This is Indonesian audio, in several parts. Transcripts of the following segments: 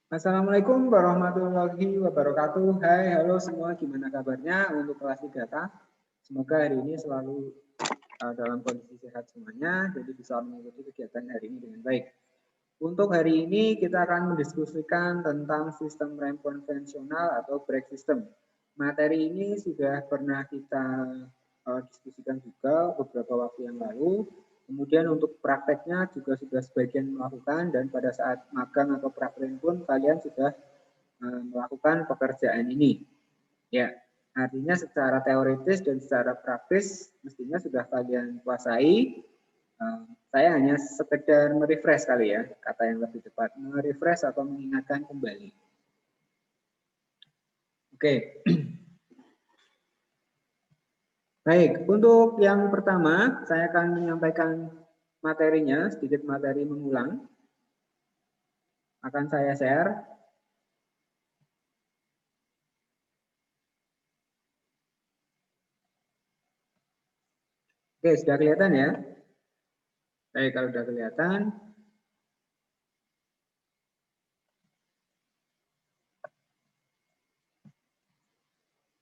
Assalamualaikum warahmatullahi wabarakatuh. Hai, halo semua, gimana kabarnya untuk kelas 3K? Semoga hari ini selalu dalam kondisi sehat semuanya, jadi bisa mengikuti kegiatan hari ini dengan baik. Untuk hari ini kita akan mendiskusikan tentang sistem rem konvensional atau brake system. Materi ini sudah pernah kita diskusikan juga beberapa waktu yang lalu. Kemudian untuk prakteknya juga sudah sebagian melakukan dan pada saat magang atau praktek pun kalian sudah melakukan pekerjaan ini. Ya, artinya secara teoritis dan secara praktis mestinya sudah kalian kuasai. Saya hanya sekedar merefresh kali ya, kata yang lebih tepat, merefresh atau mengingatkan kembali. Oke. Baik, untuk yang pertama saya akan menyampaikan materinya, sedikit materi mengulang. Akan saya share. Oke, sudah kelihatan ya? Baik, kalau sudah kelihatan.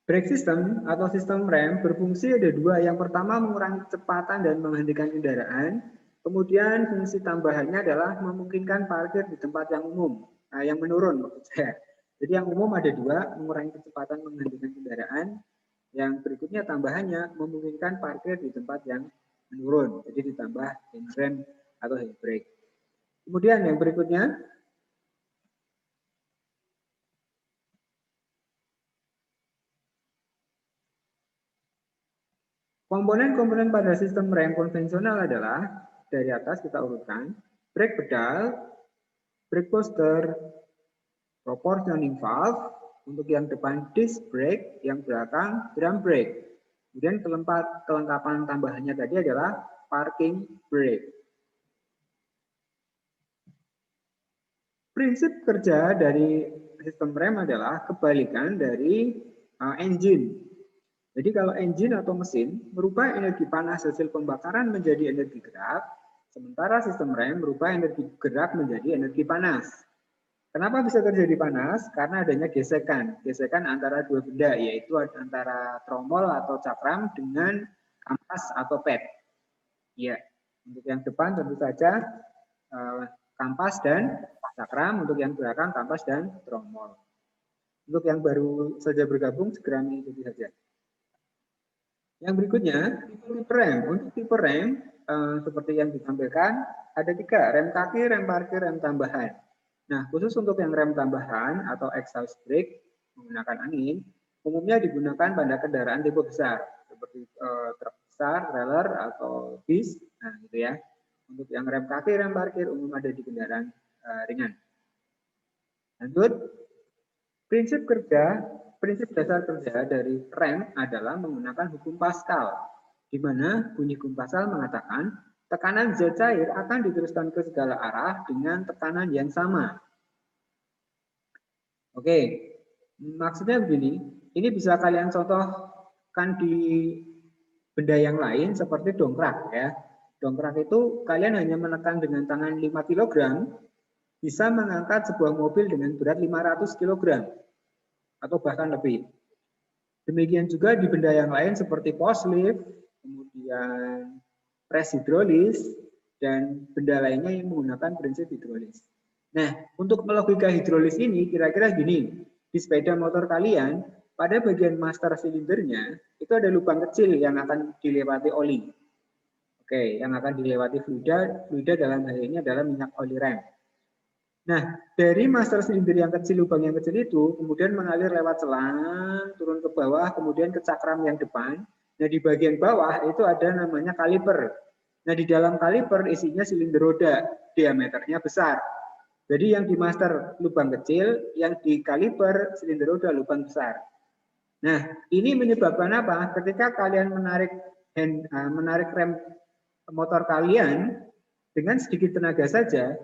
Brake system atau sistem rem berfungsi ada dua. Yang pertama mengurangi kecepatan dan menghentikan kendaraan. Kemudian fungsi tambahannya adalah memungkinkan parkir di tempat yang umum. Nah, yang menurun maksud saya. Jadi yang umum ada dua, mengurangi kecepatan menghentikan kendaraan. Yang berikutnya tambahannya memungkinkan parkir di tempat yang menurun. Jadi ditambah handrem atau handbrake. Kemudian yang berikutnya komponen-komponen pada sistem rem konvensional adalah dari atas kita urutkan, brake pedal, brake booster, proportioning valve, untuk yang depan disc brake, yang belakang drum brake. Kemudian kelengkapan tambahannya tadi adalah parking brake. Prinsip kerja dari sistem rem adalah kebalikan dari engine. Jadi kalau engine atau mesin merubah energi panas hasil pembakaran menjadi energi gerak, sementara sistem rem merubah energi gerak menjadi energi panas. Kenapa bisa terjadi panas? Karena adanya gesekan antara dua benda, yaitu antara tromol atau cakram dengan kampas atau pad. Ya, untuk yang depan tentu saja kampas dan cakram, untuk yang belakang kampas dan tromol. Untuk yang baru saja bergabung segera mengikuti saja. Yang berikutnya, tipe rem. Untuk tipe rem, seperti yang ditampilkan, ada 3, rem kaki, rem parkir, rem tambahan. Nah, khusus untuk yang rem tambahan atau exhaust brake menggunakan angin, umumnya digunakan pada kendaraan tipe besar, seperti truk besar, trailer, atau bis. Nah, gitu ya. Untuk yang rem kaki, rem parkir umum ada di kendaraan ringan. Lanjut, prinsip dasar kerja dari rem adalah menggunakan hukum Pascal, di mana bunyi hukum Pascal mengatakan tekanan zat cair akan diteruskan ke segala arah dengan tekanan yang sama. Oke, maksudnya begini, ini bisa kalian contohkan di benda yang lain seperti dongkrak ya. Dongkrak itu kalian hanya menekan dengan tangan 5 kg, bisa mengangkat sebuah mobil dengan berat 500 kg atau bahkan lebih. Demikian juga di benda yang lain seperti post lift, kemudian pres hidrolis, dan benda lainnya yang menggunakan prinsip hidrolis. Nah, untuk logika hidrolis ini kira-kira gini, di sepeda motor kalian, pada bagian master silindernya, itu ada lubang kecil yang akan dilewati oli. Oke, yang akan dilewati fluida dalam hal ini adalah minyak oli rem. Nah, dari master silinder yang kecil, lubang yang kecil itu kemudian mengalir lewat selang, turun ke bawah, kemudian ke cakram yang depan. Nah, di bagian bawah itu ada namanya kaliper. Nah, di dalam kaliper isinya silinder roda, diameternya besar. Jadi yang di master lubang kecil, yang di kaliper silinder roda lubang besar. Nah, ini menyebabkan apa? Ketika kalian menarik rem motor kalian dengan sedikit tenaga saja,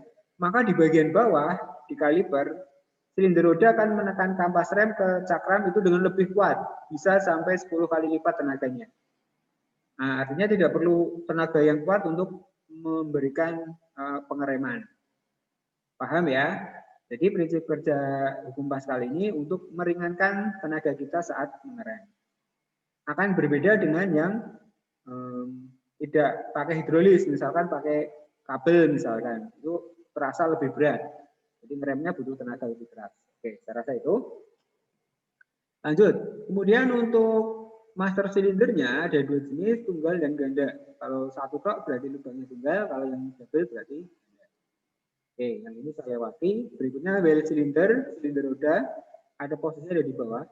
maka di bagian bawah, di kaliper, silinder roda akan menekan kampas rem ke cakram itu dengan lebih kuat, bisa sampai 10 kali lipat tenaganya. Nah, artinya tidak perlu tenaga yang kuat untuk memberikan pengereman. Paham ya? Jadi prinsip kerja hukum Pascal ini untuk meringankan tenaga kita saat mengerem. Akan berbeda dengan yang tidak pakai hidrolis, misalkan pakai kabel misalkan, itu terasa lebih berat. Jadi ngeremnya butuh tenaga lebih keras. Oke, saya rasa itu. Lanjut. Kemudian untuk master silindernya ada dua jenis, tunggal dan ganda. Kalau satu tok berarti lubangnya tunggal, kalau yang double berarti ganda. Oke, yang ini saya lewati. Berikutnya well silinder, silinder roda. Ada posisinya ada di bawah.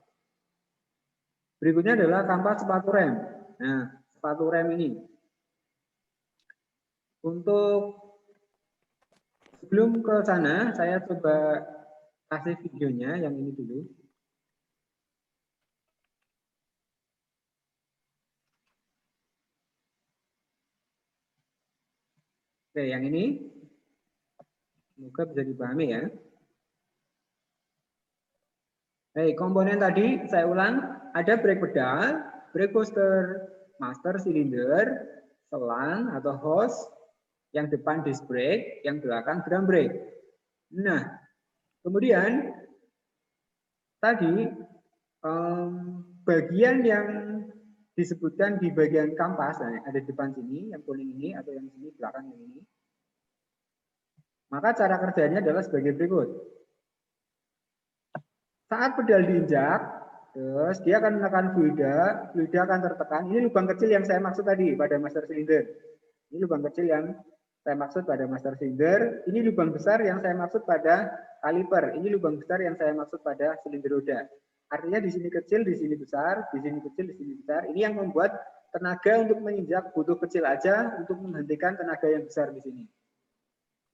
Berikutnya adalah kampas sepatu rem. Nah, sepatu rem ini. Untuk sebelum ke sana, saya coba kasih videonya yang ini dulu. Oke, yang ini semoga bisa dipahami ya. Hey, komponen tadi saya ulang, ada brake pedal, brake booster, master silinder, selang atau hose, yang depan disc brake, yang belakang drum brake. Nah, kemudian tadi bagian yang disebutkan di bagian kampas, nah, ada di depan sini, yang kuning ini, atau yang sini belakang yang ini. Maka cara kerjanya adalah sebagai berikut. Saat pedal diinjak, terus dia akan menekan fluida akan tertekan. Ini lubang kecil yang saya maksud tadi pada master cylinder. Ini lubang kecil yang saya maksud pada master cylinder. Ini lubang besar yang saya maksud pada kaliper. Ini lubang besar yang saya maksud pada silinder roda. Artinya di sini kecil, di sini besar, di sini kecil, di sini besar. Ini yang membuat tenaga untuk menginjak butuh kecil aja untuk menghentikan tenaga yang besar di sini.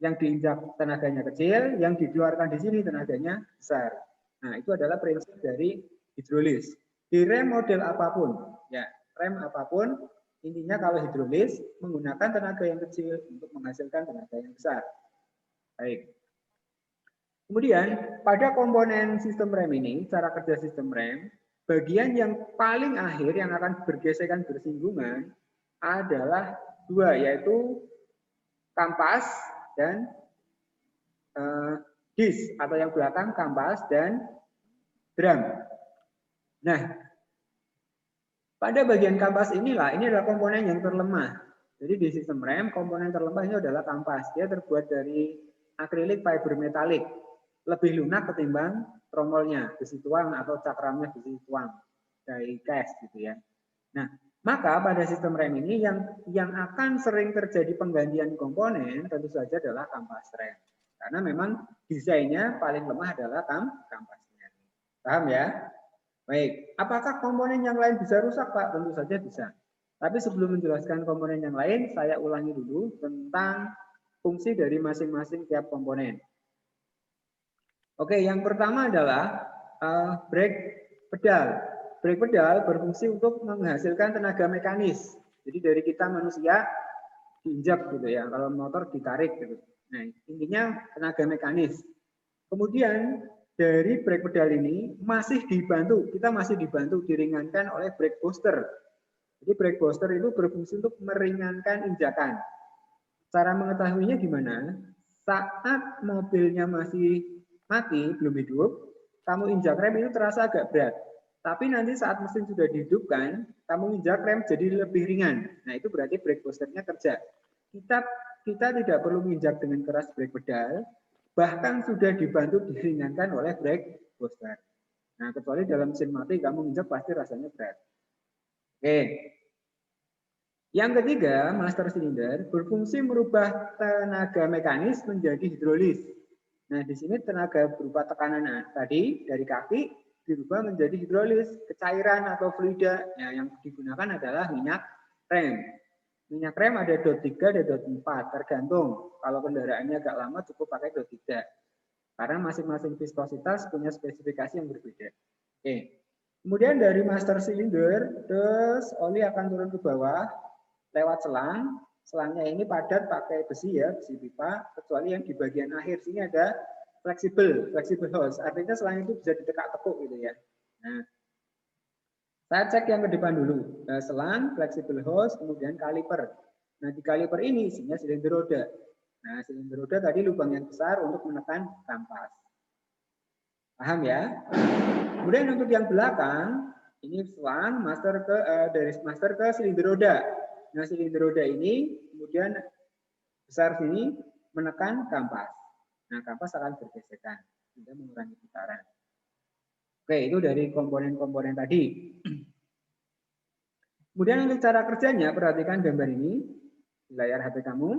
Yang diinjak tenaganya kecil, yang dikeluarkan di sini tenaganya besar. Nah, itu adalah prinsip dari hidrolis. Di rem model apapun, ya, rem apapun, intinya kalau hidrolis menggunakan tenaga yang kecil untuk menghasilkan tenaga yang besar. Baik. Kemudian, pada komponen sistem rem ini, cara kerja sistem rem, bagian yang paling akhir yang akan bergesekan bersinggungan adalah dua, yaitu kampas dan disk atau yang belakang kampas dan drum. Nah, pada bagian kampas inilah, ini adalah komponen yang terlemah. Jadi di sistem rem, komponen terlemah ini adalah kampas. Dia terbuat dari akrilik fiber metalik. Lebih lunak ketimbang tromolnya, besi tuang atau cakramnya besi tuang. Dari cast gitu ya. Nah, maka pada sistem rem ini yang akan sering terjadi penggantian komponen tentu saja adalah kampas rem. Karena memang desainnya paling lemah adalah kampasnya. Paham ya? Baik, apakah komponen yang lain bisa rusak, Pak? Tentu saja bisa. Tapi sebelum menjelaskan komponen yang lain, saya ulangi dulu tentang fungsi dari masing-masing tiap komponen. Oke, yang pertama adalah brake pedal. Brake pedal berfungsi untuk menghasilkan tenaga mekanis. Jadi dari kita manusia diinjak gitu ya, kalau motor ditarik gitu. Nah, intinya tenaga mekanis. Kemudian dari brake pedal ini kita masih dibantu diringankan oleh brake booster. Jadi brake booster itu berfungsi untuk meringankan injakan. Cara mengetahuinya gimana? Saat mobilnya masih mati, belum hidup, kamu injak rem itu terasa agak berat. Tapi nanti saat mesin sudah dihidupkan, kamu injak rem jadi lebih ringan. Nah, itu berarti brake boosternya kerja. Kita tidak perlu menginjak dengan keras brake pedal, bahkan sudah dibantu diringankan oleh brake booster. Nah, kecuali dalam mesin mati kamu injak pasti rasanya berat. Oke. Yang ketiga, master cylinder berfungsi merubah tenaga mekanis menjadi hidrolis. Nah, di sini tenaga berupa tekanan tadi dari kaki dirubah menjadi hidrolis, cairan atau fluida. Nah, yang digunakan adalah minyak rem. Minyak rem ada dot 3, ada dot 4, tergantung. Kalau kendaraannya agak lama cukup pakai dot 3. Karena masing-masing viskositas punya spesifikasi yang berbeda. Oke. Kemudian dari master cylinder, terus oli akan turun ke bawah lewat selang. Selangnya ini padat pakai besi ya, besi pipa, kecuali yang di bagian akhir sini ada fleksibel hose. Artinya selang itu bisa ditekak-tekuk gitu ya. Nah, saya cek yang ke depan dulu. Selang, fleksibel hose, kemudian kaliper. Nah, di kaliper ini isinya silinder roda. Nah, silinder roda tadi lubang yang besar untuk menekan kampas. Paham ya? Kemudian untuk yang belakang, ini swan, dari master ke silinder roda. Nah, silinder roda ini kemudian besar sini menekan kampas. Nah, kampas akan bergesekan sehingga mengurangi putaran. Oke, itu dari komponen-komponen tadi. Kemudian untuk cara kerjanya, perhatikan gambar ini di layar HP kamu.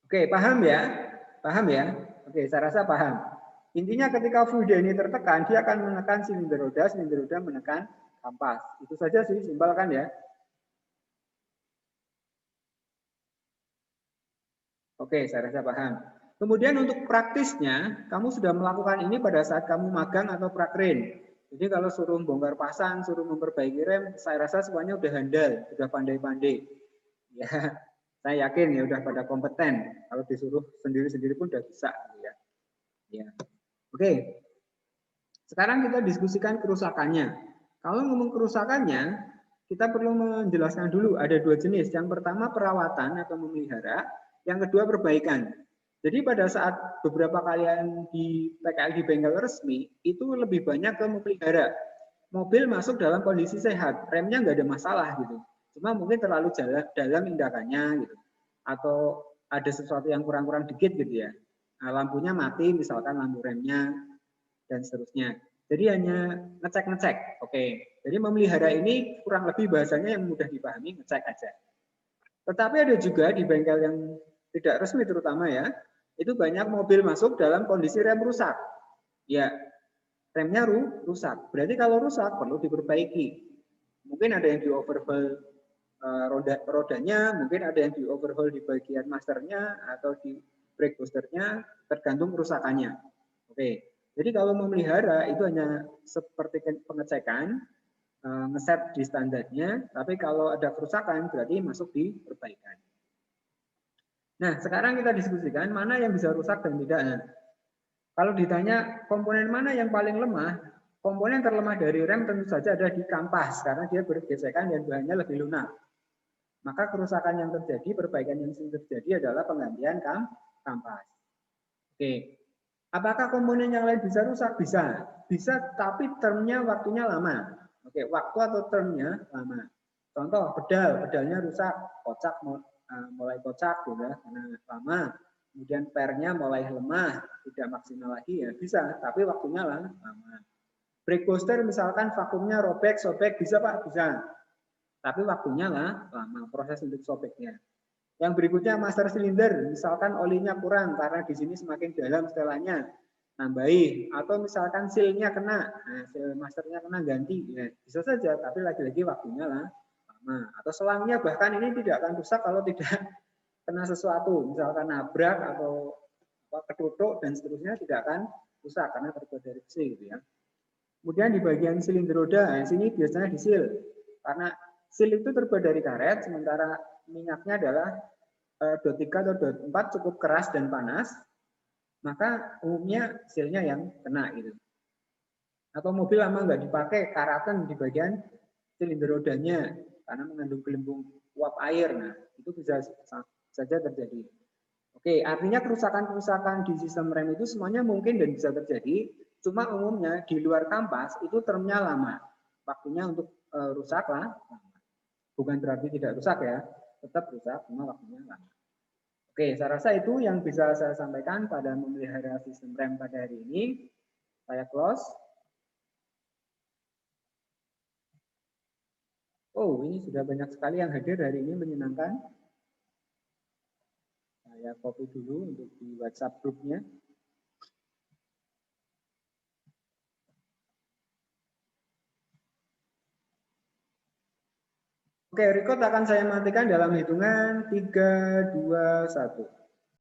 Oke, paham ya? Paham ya? Oke, saya rasa paham. Intinya ketika fluida ini tertekan, dia akan menekan silinder roda menekan kampas. Itu saja sih, simpel kan ya? Oke, saya rasa paham. Kemudian untuk praktisnya, kamu sudah melakukan ini pada saat kamu magang atau prakren. Jadi kalau suruh bongkar pasang, suruh memperbaiki rem, saya rasa semuanya udah handal, sudah pandai-pandai. Ya, saya yakin ya udah pada kompeten. Kalau disuruh sendiri-sendiri pun udah bisa. Ya. Ya. Oke, sekarang kita diskusikan kerusakannya. Kalau ngomong kerusakannya, kita perlu menjelaskan dulu ada dua jenis. Yang pertama perawatan atau memelihara, yang kedua perbaikan. Jadi pada saat beberapa kalian di PKL di bengkel resmi, itu lebih banyak ke memelihara. Mobil masuk dalam kondisi sehat, remnya nggak ada masalah gitu. Cuma mungkin terlalu dalam tindakannya gitu. Atau ada sesuatu yang kurang-kurang dikit gitu ya. Nah, lampunya mati, misalkan lampu remnya, dan seterusnya. Jadi hanya ngecek-ngecek. Oke. Jadi memelihara ini kurang lebih bahasanya yang mudah dipahami, ngecek aja. Tetapi ada juga di bengkel yang tidak resmi terutama ya, itu banyak mobil masuk dalam kondisi rem rusak. Ya, remnya rusak. Berarti kalau rusak perlu diperbaiki. Mungkin ada yang di overhaul rodanya, mungkin ada yang di overhaul di bagian masternya atau di brake boosternya, tergantung kerusakannya. Oke. Jadi kalau memelihara itu hanya seperti pengecekan, ngeset di standarnya, tapi kalau ada kerusakan berarti masuk di perbaikan. Nah, sekarang kita diskusikan mana yang bisa rusak dan tidak. Nah, kalau ditanya komponen mana yang paling lemah, komponen terlemah dari rem tentu saja ada di kampas karena dia bergesekan dan bahannya lebih lunak. Maka kerusakan yang terjadi, perbaikan yang sering terjadi adalah penggantian kampas. Oke, apakah komponen yang lain bisa rusak? Bisa. Bisa, tapi termnya waktunya lama. Oke, waktu atau termnya lama. Contoh, pedalnya rusak, kocak mulai kocak gitu ya, karena lama. Kemudian pernya mulai lemah, tidak maksimal lagi ya bisa, tapi waktunya lama. Brake booster misalkan vakumnya robek, sobek, bisa Pak? Bisa. Tapi waktunya lama proses untuk sobeknya. Yang berikutnya master silinder, misalkan olinya kurang karena di sini semakin dalam setelannya, nambahi. Atau misalkan sealnya kena, nah seal masternya kena ganti, ya bisa saja. Tapi lagi-lagi waktunya lama. Atau selangnya bahkan ini tidak akan rusak kalau tidak kena sesuatu, misalkan nabrak atau ketutup dan seterusnya tidak akan rusak karena terbuat dari besi gitu ya. Kemudian di bagian silinder roda, nah, sini biasanya disil karena seal itu terbuat dari karet, sementara minyaknya adalah dot 3 atau dot 4 cukup keras dan panas, maka umumnya sealnya yang kena gitu. Atau mobil lama nggak dipakai, karatan di bagian silinder rodanya karena mengandung gelembung uap air, nah itu bisa saja terjadi. Oke, artinya kerusakan-kerusakan di sistem rem itu semuanya mungkin dan bisa terjadi, cuma umumnya di luar kampas itu termnya lama, waktunya untuk rusak lah. Bukan berarti tidak rusak ya, tetap rusak, cuma waktunya lama. Oke, saya rasa itu yang bisa saya sampaikan pada memelihara sistem rem pada hari ini. Saya close. Oh, ini sudah banyak sekali yang hadir hari ini, menyenangkan. Saya copy dulu untuk di WhatsApp grupnya. Oke, record akan saya matikan dalam hitungan 3, 2, 1.